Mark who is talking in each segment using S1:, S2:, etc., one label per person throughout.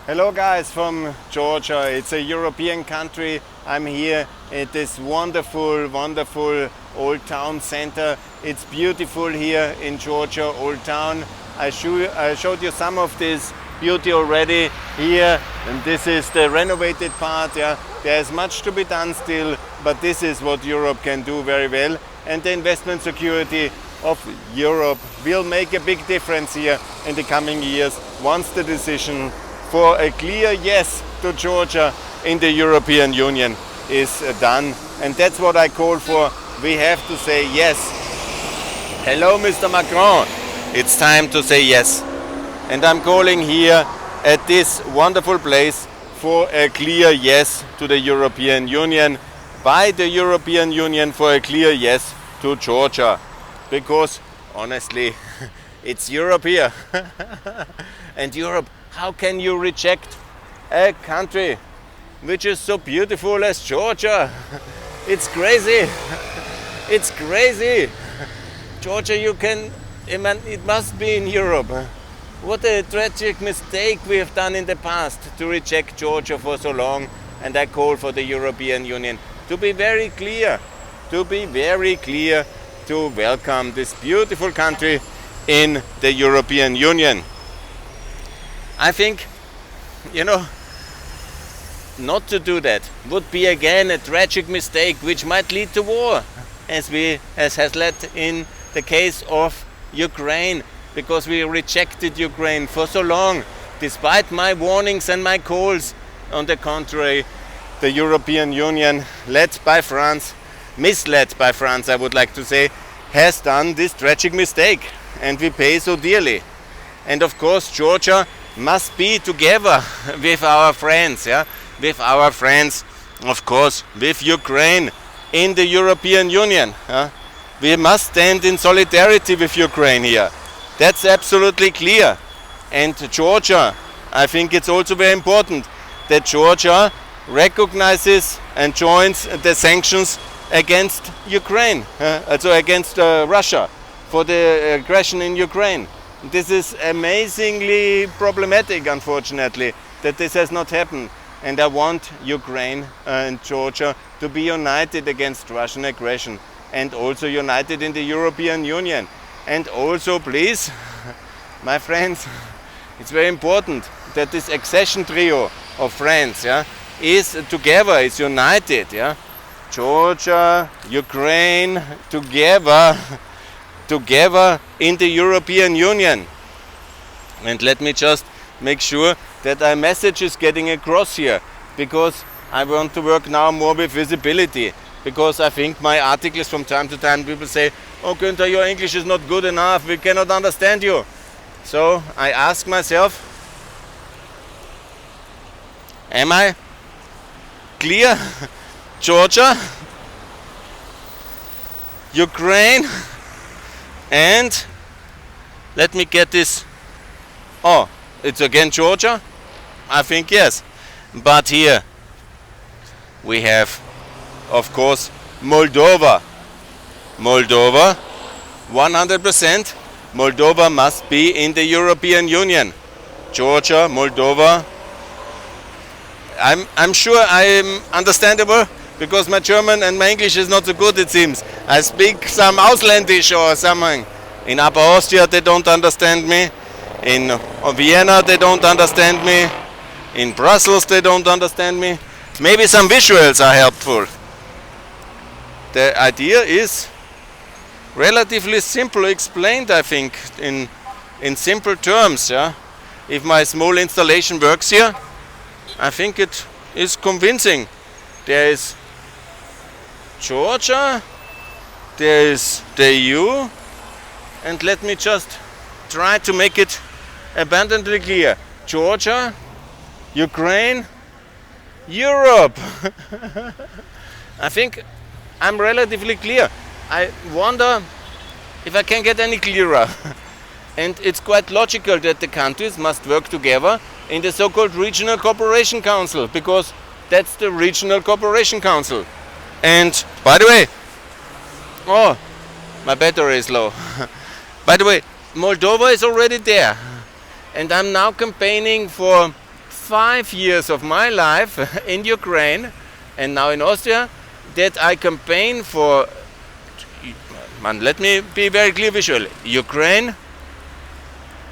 S1: Hello guys from Georgia. It's a European country. I'm here at this wonderful old town center. It's beautiful here in Georgia, old town. I showed you some of this beauty already here, and this is the renovated part. There's much to be done still, but this is what Europe can do very well, and the investment security of Europe will make a big difference here in the coming years once the decision for a clear yes to Georgia in the European Union is done. And that's what I call for. We have to say yes. Hello, Mr. Macron. It's time to say yes. And I'm calling here at this wonderful place for a clear yes to the European Union, by the European Union, for a clear yes to Georgia. Because honestly, it's Europe here. And Europe, how can you reject a country which is so beautiful as Georgia? It's crazy. It's crazy. Georgia, it must be in Europe. What a tragic mistake we have done in the past to reject Georgia for so long. And I call for the European Union to be very clear, to welcome this beautiful country in the European Union. I think, not to do that would be again a tragic mistake which might lead to war, as has led in the case of Ukraine, because we rejected Ukraine for so long, despite my warnings and my calls. On the contrary, the European Union, misled by France, I would like to say, has done this tragic mistake, and we pay so dearly. And of course, Georgia must be together with our friends, of course, with Ukraine in the European Union. We must stand in solidarity with Ukraine here. That's absolutely clear. And Georgia, I think it's also very important that Georgia recognizes and joins the sanctions against Ukraine, also against Russia for the aggression in Ukraine. This is amazingly problematic, unfortunately, that this has not happened. And I want Ukraine and Georgia to be united against Russian aggression, and also united in the European Union. And also, please, my friends, it's very important that this accession trio of friends is together, is united. Georgia, Ukraine, together in the European Union. And let me just make sure that our message is getting across here, because I want to work now more with visibility, because I think my articles from time to time people say, "Oh Günther, your English is not good enough, we cannot understand you." So I ask myself, am I clear? Georgia, Ukraine, and let me get this. Oh, it's again Georgia? I think yes. But here we have, of course, Moldova. Moldova, 100%. Moldova must be in the European Union. Georgia, Moldova. I'm sure I'm understandable, because my German and my English is not so good, it seems. I speak some Ausländisch or something. In Upper Austria they don't understand me. In Vienna they don't understand me. In Brussels they don't understand me. Maybe some visuals are helpful. The idea is relatively simple explained, I think, in simple terms. If my small installation works here, I think it is convincing. There is Georgia, there is the EU, and let me just try to make it abundantly clear. Georgia, Ukraine, Europe. I think I'm relatively clear. I wonder if I can get any clearer. And it's quite logical that the countries must work together in the so-called Regional Cooperation Council, because that's the Regional Cooperation Council. And by the way, oh, my battery is low. By the way, Moldova is already there. And I'm now campaigning for 5 years of my life in Ukraine and now in Austria that I campaign for, man, let me be very clear visual, Ukraine,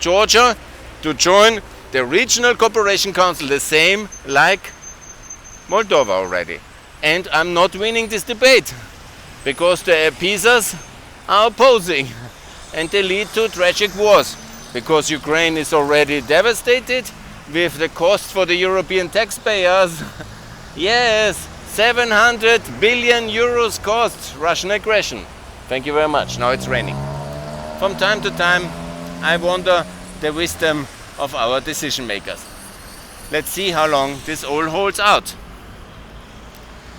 S1: Georgia to join the Regional Cooperation Council, the same like Moldova already. And I'm not winning this debate because the appeasers are opposing and they lead to tragic wars because Ukraine is already devastated with the cost for the European taxpayers. Yes, 700 billion euros cost Russian aggression. Thank you very much. Now it's raining. From time to time I wonder the wisdom of our decision makers. Let's see how long this all holds out.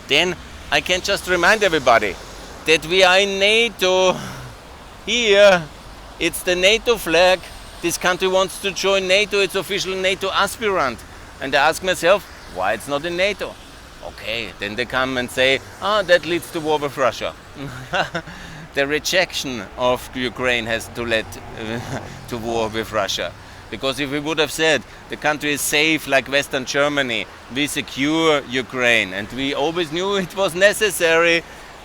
S1: Then I can just remind everybody that we are in NATO. Here it's the NATO flag. This country wants to join NATO, it's official NATO aspirant. And I ask myself, why it's not in NATO? Okay, then they come and say, that leads to war with Russia. The rejection of Ukraine has to lead to war with Russia. Because if we would have said the country is safe like Western Germany, we secure Ukraine, and we always knew it was necessary,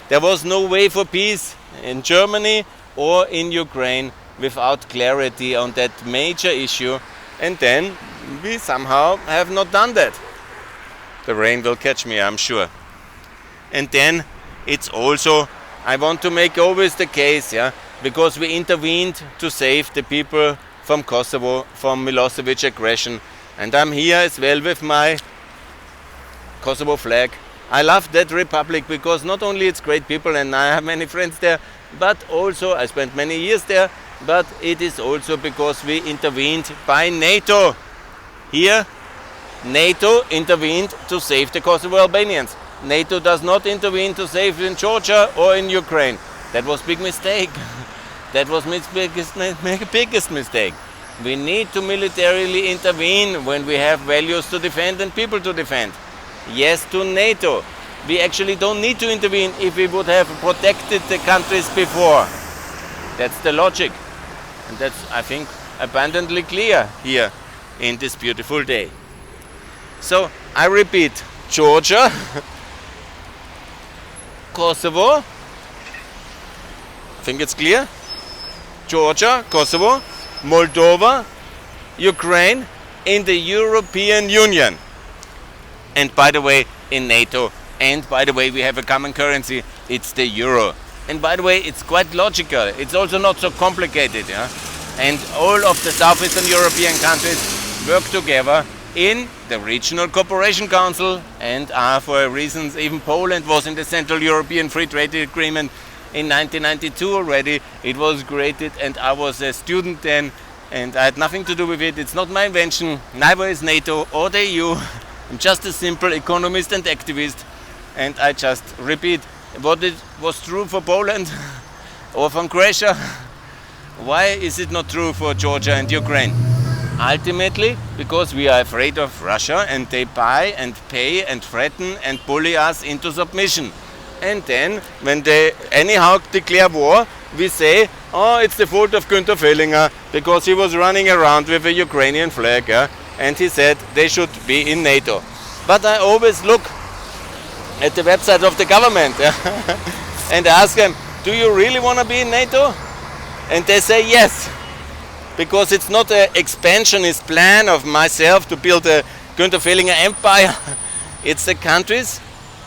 S1: there was no way for peace in Germany or in Ukraine without clarity on that major issue, and then we somehow have not done that. The rain will catch me, I'm sure. And then it's also, I want to make always the case, because we intervened to save the people from Kosovo, from Milosevic aggression, and I'm here as well with my Kosovo flag. I love that republic because not only it's great people and I have many friends there, but also I spent many years there, but it is also because we intervened by NATO. Here, NATO intervened to save the Kosovo Albanians. NATO does not intervene to save in Georgia or in Ukraine. That was a big mistake. That was my biggest mistake. We need to militarily intervene when we have values to defend and people to defend. Yes to NATO. We actually don't need to intervene if we would have protected the countries before. That's the logic. And that's, I think, abundantly clear here in this beautiful day. So, I repeat, Georgia, Kosovo, I think it's clear, Georgia, Kosovo, Moldova, Ukraine, in the European Union. And by the way, in NATO. And by the way, we have a common currency, it's the euro. And by the way, it's quite logical. It's also not so complicated. And all of the Southeastern European countries work together in the Regional Cooperation Council and are, for reasons, even Poland was in the Central European Free Trade Agreement in 1992 already. It was created and I was a student then and I had nothing to do with it. It's not my invention, neither is NATO or the EU. I'm just a simple economist and activist, and I just repeat what it was true for Poland or from Croatia. Why is it not true for Georgia and Ukraine? Ultimately, because we are afraid of Russia and they buy and pay and threaten and bully us into submission. And then, when they anyhow declare war, we say, oh, it's the fault of Günther Fehlinger because he was running around with a Ukrainian flag and he said they should be in NATO. But I always look at the website of the government and ask them, do you really want to be in NATO? And they say yes. Because it's not an expansionist plan of myself to build a Günther Fehlinger empire. It's the countries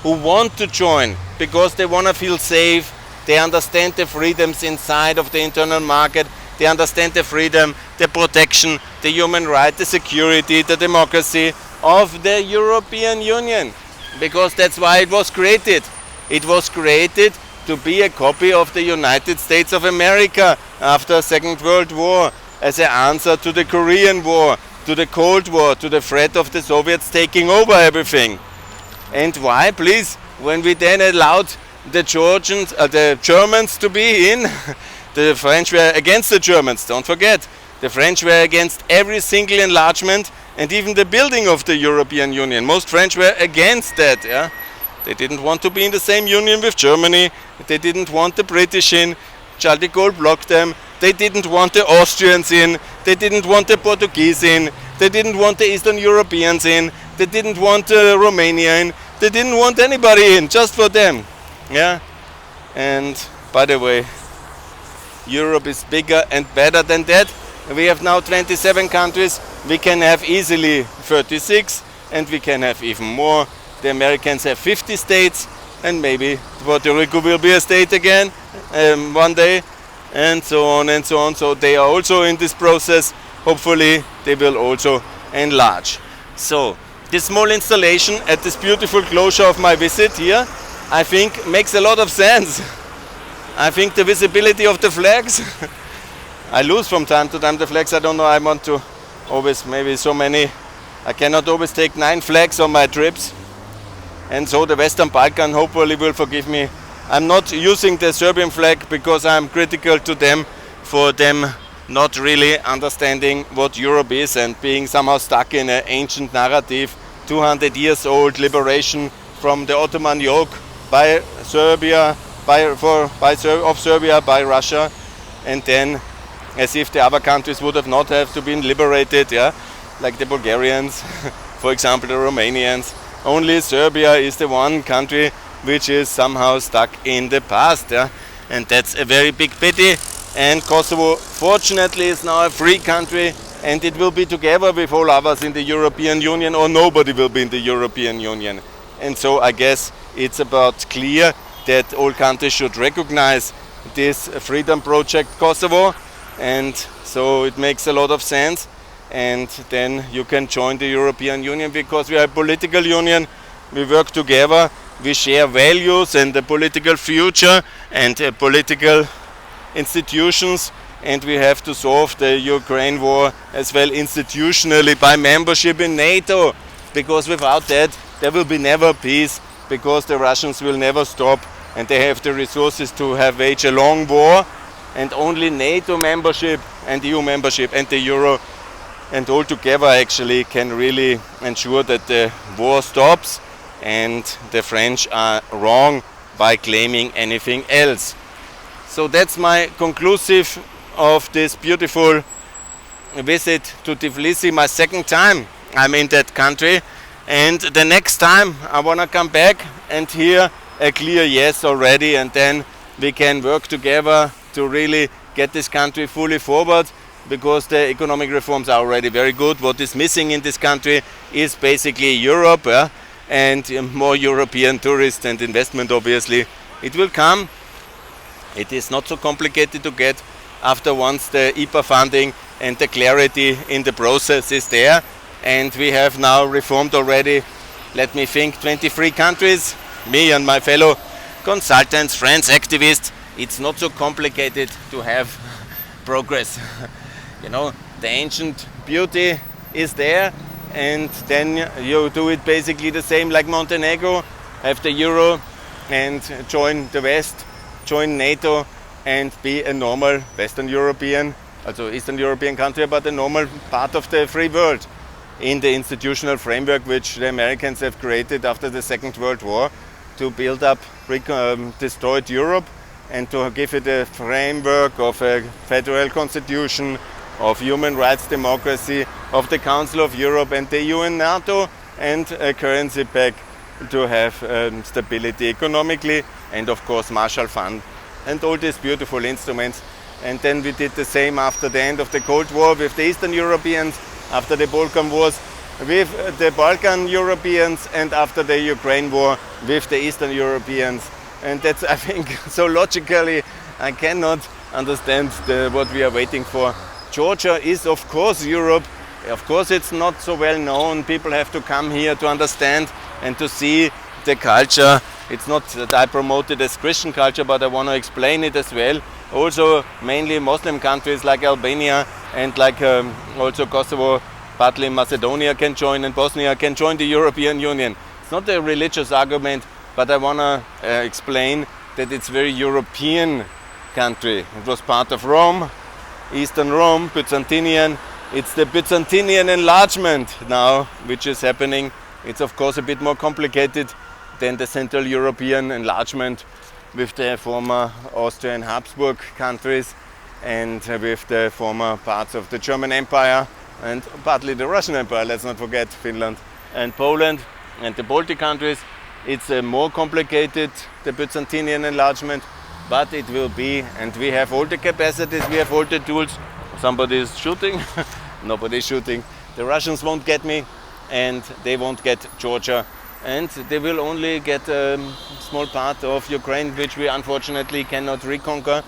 S1: who want to join because they want to feel safe, they understand the freedoms inside of the internal market, they understand the freedom, the protection, the human right, the security, the democracy of the European Union. Because that's why it was created. It was created to be a copy of the United States of America after the Second World War, as an answer to the Korean War, to the Cold War, to the threat of the Soviets taking over everything. And why, please, when we then allowed the Germans to be in, the French were against the Germans, don't forget. The French were against every single enlargement and even the building of the European Union. Most French were against that. They didn't want to be in the same union with Germany. They didn't want the British in. Charles de Gaulle blocked them. They didn't want the Austrians in. They didn't want the Portuguese in. They didn't want the Eastern Europeans in. They didn't want Romania in. They didn't want anybody in, just for them. Yeah. And by the way, Europe is bigger and better than that. We have now 27 countries. We can have easily 36, and we can have even more. The Americans have 50 states, and maybe Puerto Rico will be a state again one day, and so on and so on. So they are also in this process. Hopefully they will also enlarge. So this small installation at this beautiful closure of my visit here, I think makes a lot of sense. I think the visibility of the flags, I lose from time to time the flags. I don't know, I want to always, maybe so many, I cannot always take 9 flags on my trips. And so the Western Balkan hopefully will forgive me. I'm not using the Serbian flag because I'm critical to them, for them not really understanding what Europe is and being somehow stuck in an ancient narrative, 200 years old liberation from the Ottoman yoke by Serbia, of Serbia by Russia, and then as if the other countries would have not have to be liberated, yeah, like the Bulgarians, for example, the Romanians. Only Serbia is the one country which is somehow stuck in the past, yeah, and that's a very big pity. And Kosovo, fortunately, is now a free country, and it will be together with all others in the European Union, or nobody will be in the European Union. And so I guess it's about clear that all countries should recognize this freedom project Kosovo, and so it makes a lot of sense. And then you can join the European Union because we are a political union, we work together, we share values and a political future and political institutions, and we have to solve the Ukraine war as well institutionally by membership in NATO, because without that there will be never peace, because the Russians will never stop and they have the resources to wage a long war, and only NATO membership and EU membership and the Euro and all together actually can really ensure that the war stops, and the French are wrong by claiming anything else. So that's my conclusive of this beautiful visit to Tbilisi, my second time I'm in that country, and the next time I want to come back and hear a clear yes already, and then we can work together to really get this country fully forward, because the economic reforms are already very good. What is missing in this country is basically Europe, and more European tourists and investment. Obviously it will come. It is not so complicated to get after once the IPA funding and the clarity in the process is there. And we have now reformed already, let me think, 23 countries, me and my fellow consultants, friends, activists. It's not so complicated to have progress. You know, the ancient beauty is there, and then you do it basically the same like Montenegro, have the Euro and join the West, join NATO and be a normal Western European, also Eastern European country, but a normal part of the free world in the institutional framework which the Americans have created after the Second World War to build up destroyed Europe and to give it a framework of a federal constitution, of human rights, democracy, of the Council of Europe and the EU and NATO, and a currency peg to have stability economically, and of course Marshall Fund and all these beautiful instruments. And then we did the same after the end of the Cold War with the Eastern Europeans, after the Balkan Wars with the Balkan Europeans, and after the Ukraine war with the Eastern Europeans. And that's, I think, so logically I cannot understand what we are waiting for. Georgia is of course Europe. Of course it's not so well known. People have to come here to understand and to see the culture. It's not that I promote it as Christian culture, but I want to explain it as well. Also mainly Muslim countries like Albania and like also Kosovo, partly Macedonia can join, and Bosnia can join the European Union. It's not a religious argument, but I want to explain that it's very European country. It was part of Rome, Eastern Rome, Byzantinian. It's the Byzantinian enlargement now which is happening. It's of course a bit more complicated than the Central European enlargement with the former Austrian Habsburg countries and with the former parts of the German Empire and partly the Russian Empire, let's not forget Finland and Poland and the Baltic countries. It's more complicated, the Byzantinian enlargement, but it will be, and we have all the capacities, we have all the tools. Somebody is shooting, nobody is shooting. The Russians won't get me, and they won't get Georgia, and they will only get a small part of Ukraine, which we unfortunately cannot reconquer.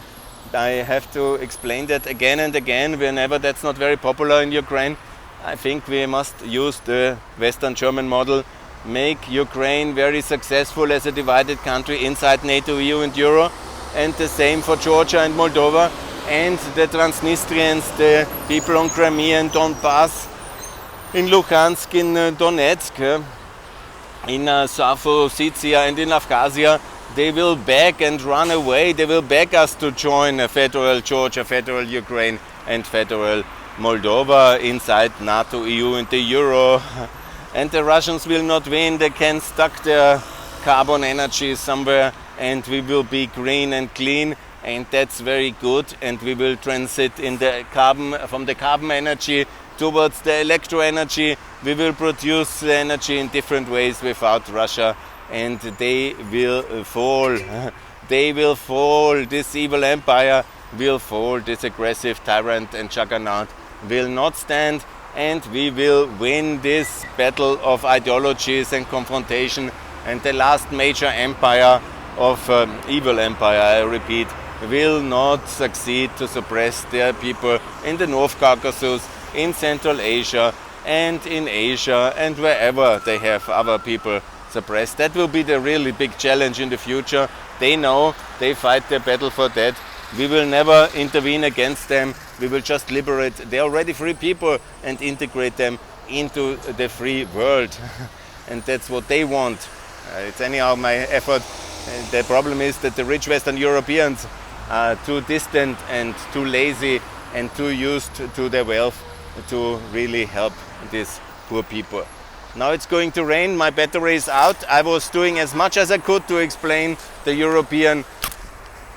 S1: I have to explain that again and again. Whenever that's not very popular in Ukraine, I think we must use the Western German model, make Ukraine very successful as a divided country inside NATO, EU and Euro, and the same for Georgia and Moldova, and the Transnistrians, the people on Crimea and Donbass, in Luhansk, in Donetsk, in South Ossetia and in Abkhazia. They will beg and run away. They will beg us to join a federal Georgia, federal Ukraine and federal Moldova inside NATO, EU and the Euro. And the Russians will not win. They can stock their carbon energy somewhere, and we will be green and clean, and that's very good. And we will transit in the carbon, from the carbon energy towards the electro energy. We will produce the energy in different ways without Russia, and they will fall. They will fall. This evil empire will fall. This aggressive tyrant and juggernaut will not stand, and we will win this battle of ideologies and confrontation. And the last major empire of evil empire, I repeat, will not succeed to suppress their people in the North Caucasus, in Central Asia and in Asia, and wherever they have other people suppressed. That will be the really big challenge in the future. They know, they fight their battle for that. We will never intervene against them. We will just liberate. They're already free people and integrate them into the free world. And that's what they want. It's anyhow my effort. The problem is that the rich Western Europeans are too distant and too lazy and too used to their wealth to really help these poor people. Now it's going to rain, my battery is out. I was doing as much as I could to explain the European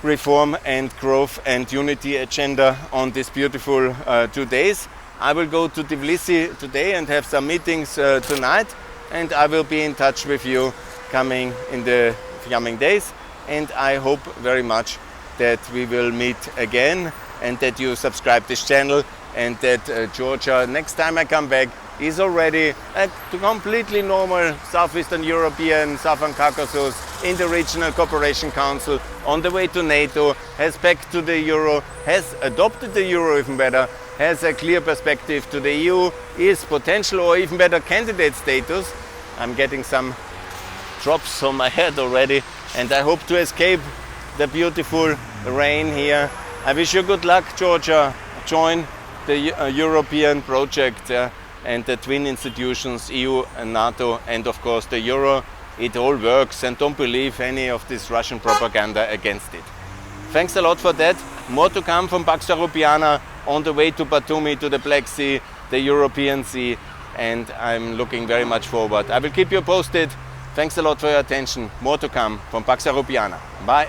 S1: reform and growth and unity agenda on these beautiful 2 days. I will go to Tbilisi today and have some meetings tonight, and I will be in touch with you coming in the coming days, and I hope very much that we will meet again and that you subscribe this channel, and that Georgia, next time I come back, is already a completely normal Southeastern European, Southern Caucasus, in the Regional Cooperation Council, on the way to NATO, has back to the Euro, has adopted the Euro even better, has a clear perspective to the EU, is potential or even better candidate status. I'm getting some drops on my head already, and I hope to escape the beautiful rain here. I wish you good luck, Georgia. Join the European project and the twin institutions, EU and NATO, and of course the Euro. It all works, and don't believe any of this Russian propaganda against it. Thanks a lot for that. More to come from Pax Europiana on the way to Batumi, to the Black Sea, the European Sea, and I'm looking very much forward. I will keep you posted. Thanks a lot for your attention. More to come from Pax Europiana. Bye.